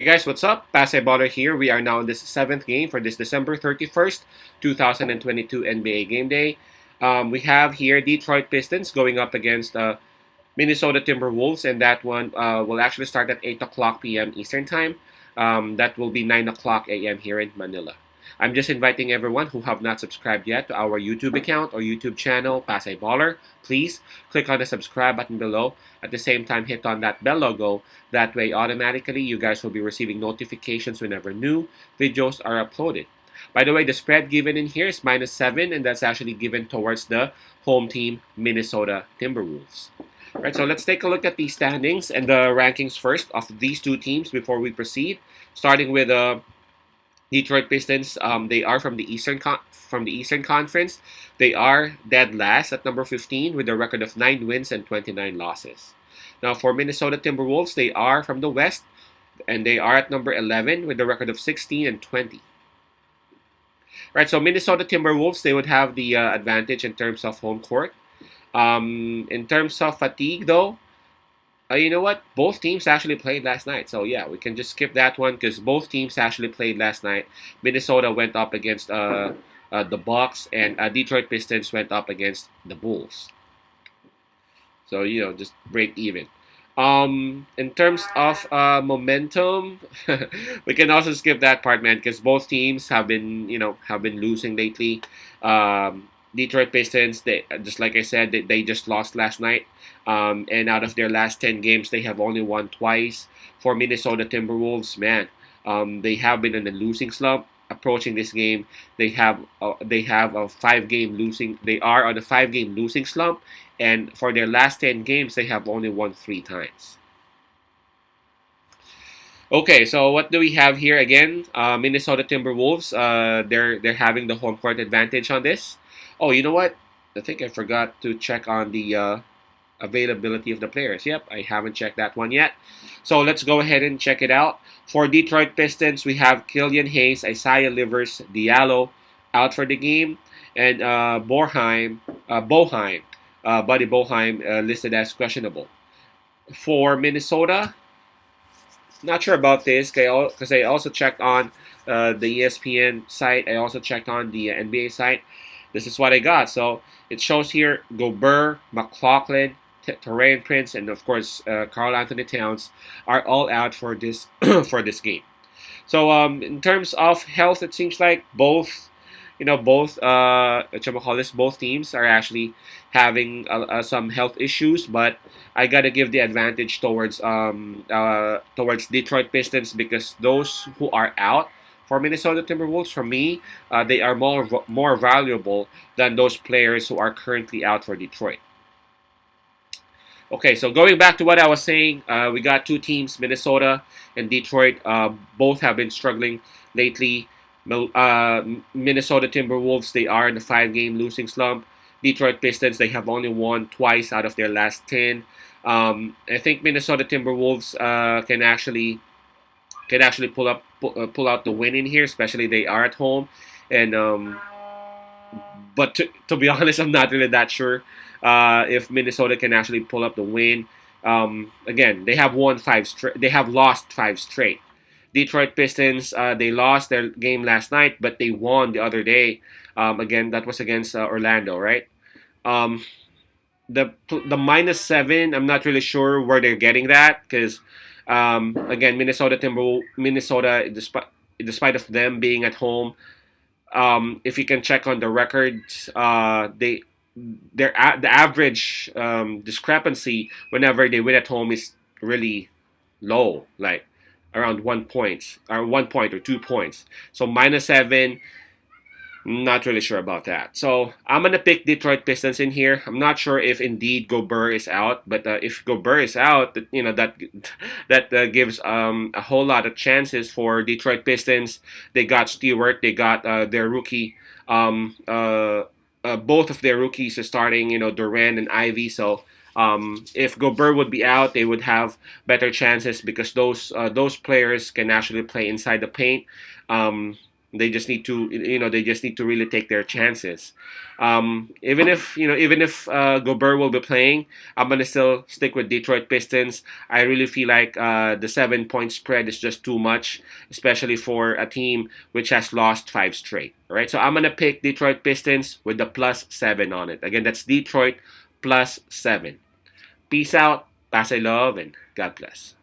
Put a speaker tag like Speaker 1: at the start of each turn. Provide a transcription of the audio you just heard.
Speaker 1: Hey guys, what's up? Baller here. We are now in this seventh game for this December 31st, 2022 NBA Game Day. We have here Detroit Pistons going up against Minnesota Timberwolves, and that one will actually start at 8 o'clock p.m. Eastern Time. That will be 9 o'clock a.m. here in Manila. I'm just inviting everyone who have not subscribed yet to our YouTube account or YouTube channel, Baller. Please click on the subscribe button below. At the same time, hit on that bell logo. That way, automatically, you guys will be receiving notifications whenever new videos are uploaded. By the way, the spread given in here is -7, and that's actually given towards the home team, Minnesota Timberwolves. Right, so let's take a look at the standings and the rankings first of these two teams before we proceed. Starting with Detroit Pistons, they are from the Eastern Conference. They are dead last at number 15 with a record of 9 wins and 29 losses. Now for Minnesota Timberwolves, they are from the West and they are at number 11 with a record of 16 and 20. Right, so Minnesota Timberwolves, they would have the advantage in terms of home court. In terms of fatigue, though, you know what? Both teams actually played last night. So, yeah, we can just skip that one because both teams actually played last night. Minnesota went up against the Bucks, and Detroit Pistons went up against the Bulls. So, just break even. In terms of momentum, we can also skip that part, man, because both teams have been losing lately. Detroit Pistons, they just like I said, they just lost last night, and out of their last 10 games, they have only won twice. For Minnesota Timberwolves, man, they have been in a losing slump. Approaching this game, they have a 5 game losing. They are on a 5 game losing slump, and for their last 10 games, they have only won 3 times. Okay, so what do we have here again? Minnesota Timberwolves. They're having the home court advantage on this. Oh, you know what? I think I forgot to check on the availability of the players. Yep, I haven't checked that one yet. So let's go ahead and check it out. For Detroit Pistons, we have Killian Hayes, Isaiah Livers, Diallo out for the game, and Buddy Boheim listed as questionable. For Minnesota, not sure about this because I also checked on the ESPN site. I also checked on the NBA site. This is what I got. So it shows here Gobert, McLaughlin, Taurean Prince, and of course Karl Anthony Towns are all out for this for this game. So in terms of health, it seems like both teams are actually having some health issues, but I gotta give the advantage towards Detroit Pistons because those who are out for Minnesota Timberwolves, for me, they are more valuable than those players who are currently out for Detroit. Okay, so going back to what I was saying, we got two teams, Minnesota and Detroit. Both have been struggling lately. Minnesota Timberwolves, they are in the 5 game losing slump. Detroit Pistons, they have only won twice out of their last 10. I think Minnesota Timberwolves can actually pull out the win in here, especially they are at home. And but to be honest, I'm not really that sure if Minnesota can actually pull up the win. Again, they have won 5 straight. They have lost 5 straight. Detroit Pistons, they lost their game last night, but they won the other day. Again, that was against Orlando, right? Um, the -7, I'm not really sure where they're getting that because again, Minnesota, despite of them being at home, if you can check on the records, the average discrepancy whenever they win at home is really low, like around 1 point or 1 point or 2 points. So -7, not really sure about that. So I'm gonna pick Detroit Pistons in here. I'm not sure if indeed Gobert is out, but if Gobert is out, that gives a whole lot of chances for Detroit Pistons. They got Stewart, they got their rookie. Both of their rookies are starting. Durant and Ivy. So if Gobert would be out, they would have better chances because those players can actually play inside the paint. Um, They just need to, they just need to really take their chances. Even if Gobert will be playing, I'm gonna still stick with Detroit Pistons. I really feel like the 7 point spread is just too much, especially for a team which has lost five straight. All right, so I'm gonna pick Detroit Pistons with the +7 on it. Again, that's Detroit +7. Peace out, pass I love, and God bless.